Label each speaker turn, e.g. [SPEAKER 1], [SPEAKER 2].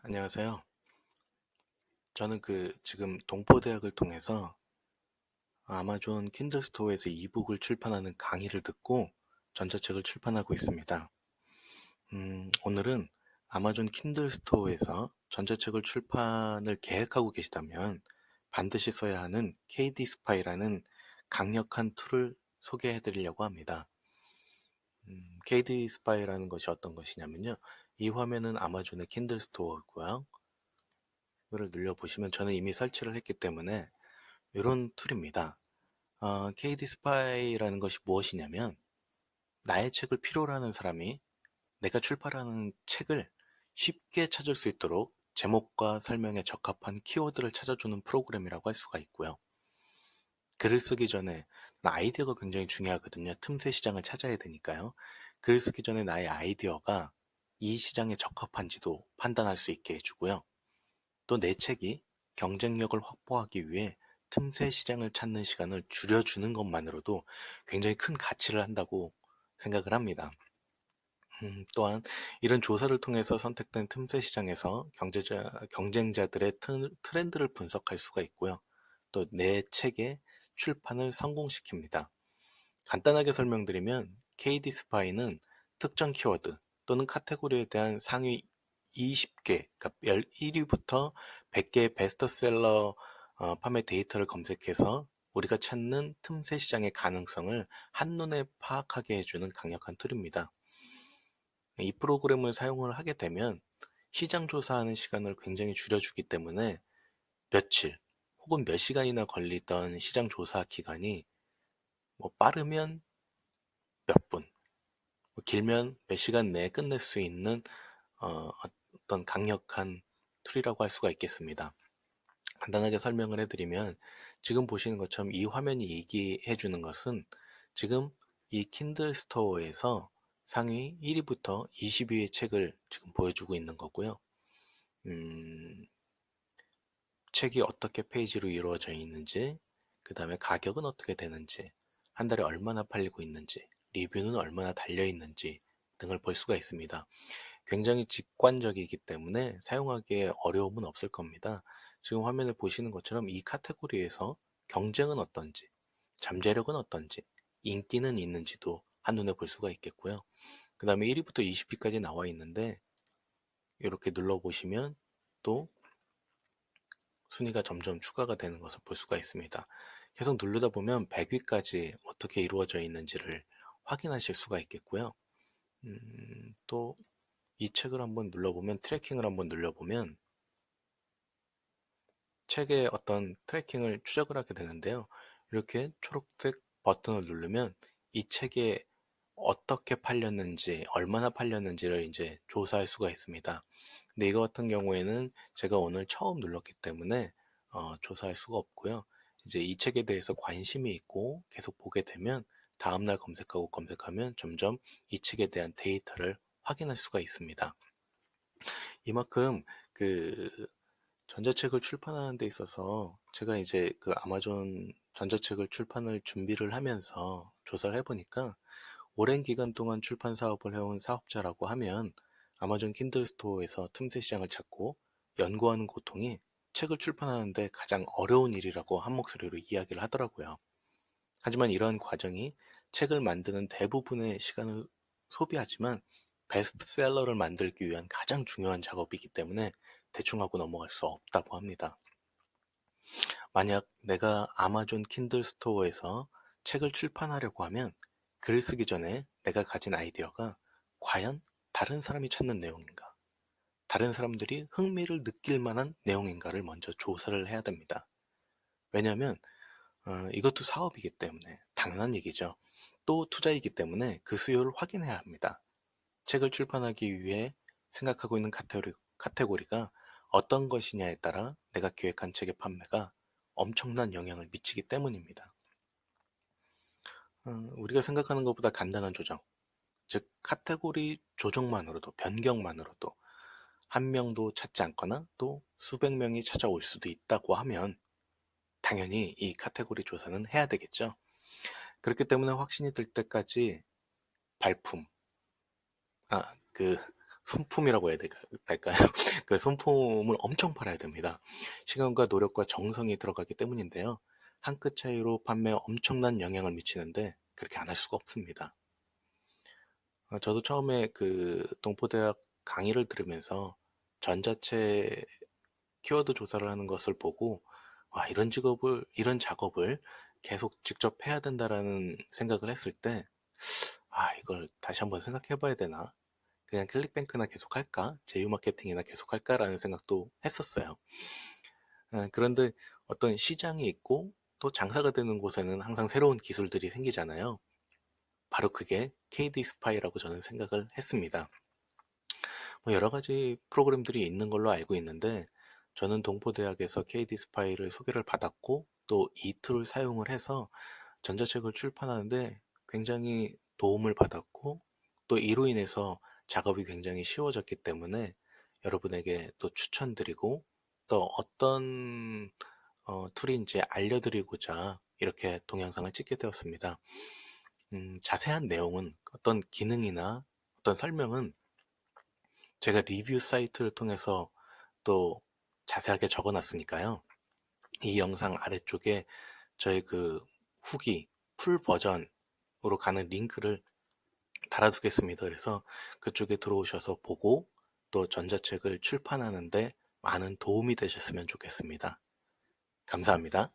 [SPEAKER 1] 안녕하세요. 저는 지금 동포대학을 통해서 아마존 킨들 스토어에서 이북을 출판하는 강의를 듣고 전자책을 출판하고 있습니다. 오늘은 아마존 킨들 스토어에서 전자책을 출판을 계획하고 계시다면 반드시 써야 하는 KD 스파이라는 강력한 툴을 소개해 드리려고 합니다. KD 스파이라는 것이 어떤 것이냐면요. 이 화면은 아마존의 킨들 스토어고요. 이거를 눌러보시면 저는 이미 설치를 했기 때문에 이런 툴입니다. KD 스파이라는 것이 무엇이냐면 나의 책을 필요로 하는 사람이 내가 출판하는 책을 쉽게 찾을 수 있도록 제목과 설명에 적합한 키워드를 찾아주는 프로그램이라고 할 수가 있고요. 글을 쓰기 전에 아이디어가 굉장히 중요하거든요. 틈새 시장을 찾아야 되니까요. 글을 쓰기 전에 나의 아이디어가 이 시장에 적합한지도 판단할 수 있게 해주고요. 또 내 책이 경쟁력을 확보하기 위해 틈새 시장을 찾는 시간을 줄여주는 것만으로도 굉장히 큰 가치를 한다고 생각을 합니다. 또한 이런 조사를 통해서 선택된 틈새 시장에서 경쟁자들의 트렌드를 분석할 수가 있고요. 또 내 책의 출판을 성공시킵니다. 간단하게 설명드리면 KD 스파이는 특정 키워드 또는 카테고리에 대한 상위 20개, 그러니까 1위부터 100개의 베스트셀러 판매 데이터를 검색해서 우리가 찾는 틈새 시장의 가능성을 한눈에 파악하게 해주는 강력한 툴입니다. 이 프로그램을 사용을 하게 되면 시장 조사하는 시간을 굉장히 줄여주기 때문에 며칠 혹은 몇 시간이나 걸리던 시장 조사 기간이 뭐 빠르면 몇 분, 길면 몇 시간 내에 끝낼 수 있는 어떤 강력한 툴이라고 할 수가 있겠습니다. 간단하게 설명을 해드리면 지금 보시는 것처럼 이 화면이 얘기해 주는 것은 지금 이 킨들 스토어에서 상위 1위부터 20위의 책을 지금 보여주고 있는 거고요. 음, 책이 어떻게 페이지로 이루어져 있는지, 그 다음에 가격은 어떻게 되는지, 한 달에 얼마나 팔리고 있는지, 리뷰는 얼마나 달려 있는지 등을 볼 수가 있습니다. 굉장히 직관적이기 때문에 사용하기에 어려움은 없을 겁니다. 지금 화면을 보시는 것처럼 이 카테고리에서 경쟁은 어떤지, 잠재력은 어떤지, 인기는 있는지도 한눈에 볼 수가 있겠고요. 그 다음에 1위부터 20위까지 나와 있는데 이렇게 눌러보시면 또 순위가 점점 추가가 되는 것을 볼 수가 있습니다. 계속 누르다 보면 100위까지 어떻게 이루어져 있는지를 확인하실 수가 있겠고요. 또 이 책을 한번 눌러보면 트래킹을 한번 눌러보면 책의 어떤 트래킹을 추적을 하게 되는데요. 이렇게 초록색 버튼을 누르면 이 책에 어떻게 팔렸는지, 얼마나 팔렸는지를 이제 조사할 수가 있습니다. 근데 이거 같은 경우에는 제가 오늘 처음 눌렀기 때문에 조사할 수가 없고요. 이제 이 책에 대해서 관심이 있고 계속 보게 되면 다음날 검색하고 검색하면 점점 이 책에 대한 데이터를 확인할 수가 있습니다. 이만큼 그 전자책을 출판하는 데 있어서 제가 이제 그 아마존 전자책을 출판을 준비를 하면서 조사를 해보니까 오랜 기간 동안 출판 사업을 해온 사업자라고 하면 아마존 킨들 스토어에서 틈새 시장을 찾고 연구하는 고통이 책을 출판하는데 가장 어려운 일이라고 한 목소리로 이야기를 하더라고요. 하지만 이러한 과정이 책을 만드는 대부분의 시간을 소비하지만 베스트셀러를 만들기 위한 가장 중요한 작업이기 때문에 대충 하고 넘어갈 수 없다고 합니다. 만약 내가 아마존 킨들 스토어에서 책을 출판하려고 하면 글 쓰기 전에 내가 가진 아이디어가 과연 다른 사람이 찾는 내용인가? 다른 사람들이 흥미를 느낄 만한 내용인가를 먼저 조사를 해야 됩니다. 왜냐하면 이것도 사업이기 때문에 당연한 얘기죠. 또 투자이기 때문에 그 수요를 확인해야 합니다. 책을 출판하기 위해 생각하고 있는 카테고리가 어떤 것이냐에 따라 내가 기획한 책의 판매가 엄청난 영향을 미치기 때문입니다. 우리가 생각하는 것보다 간단한 조정, 즉 카테고리 조정만으로도 변경만으로도 한 명도 찾지 않거나 또 수백 명이 찾아올 수도 있다고 하면 당연히 이 카테고리 조사는 해야 되겠죠. 그렇기 때문에 확신이 들 때까지 발품, 아, 그 손품이라고 해야 될까요? 그 손품을 엄청 팔아야 됩니다. 시간과 노력과 정성이 들어가기 때문인데요. 한 끗 차이로 판매에 엄청난 영향을 미치는데 그렇게 안 할 수가 없습니다. 저도 처음에 그 동포대학 강의를 들으면서 전자책 키워드 조사를 하는 것을 보고, 와, 이런 작업을 계속 직접 해야 된다라는 생각을 했을 때, 이걸 다시 한번 생각해 봐야 되나? 그냥 클릭뱅크나 계속 할까? 제휴 마케팅이나 계속 할까라는 생각도 했었어요. 그런데 어떤 시장이 있고 또 장사가 되는 곳에는 항상 새로운 기술들이 생기잖아요. 바로 그게 KD 스파이라고 저는 생각을 했습니다. 뭐 여러 가지 프로그램들이 있는 걸로 알고 있는데, 저는 동포대학에서 KD 스파이를 소개를 받았고 또 이 툴을 사용을 해서 전자책을 출판하는데 굉장히 도움을 받았고, 또 이로 인해서 작업이 굉장히 쉬워졌기 때문에 여러분에게 또 추천드리고, 또 어떤 툴인지 알려드리고자 이렇게 동영상을 찍게 되었습니다. 자세한 내용은, 어떤 기능이나 어떤 설명은 제가 리뷰 사이트를 통해서 또 자세하게 적어 놨으니까요. 이 영상 아래쪽에 저의 그 후기, 풀 버전으로 가는 링크를 달아두겠습니다. 그래서 그쪽에 들어오셔서 보고 또 전자책을 출판하는데 많은 도움이 되셨으면 좋겠습니다. 감사합니다.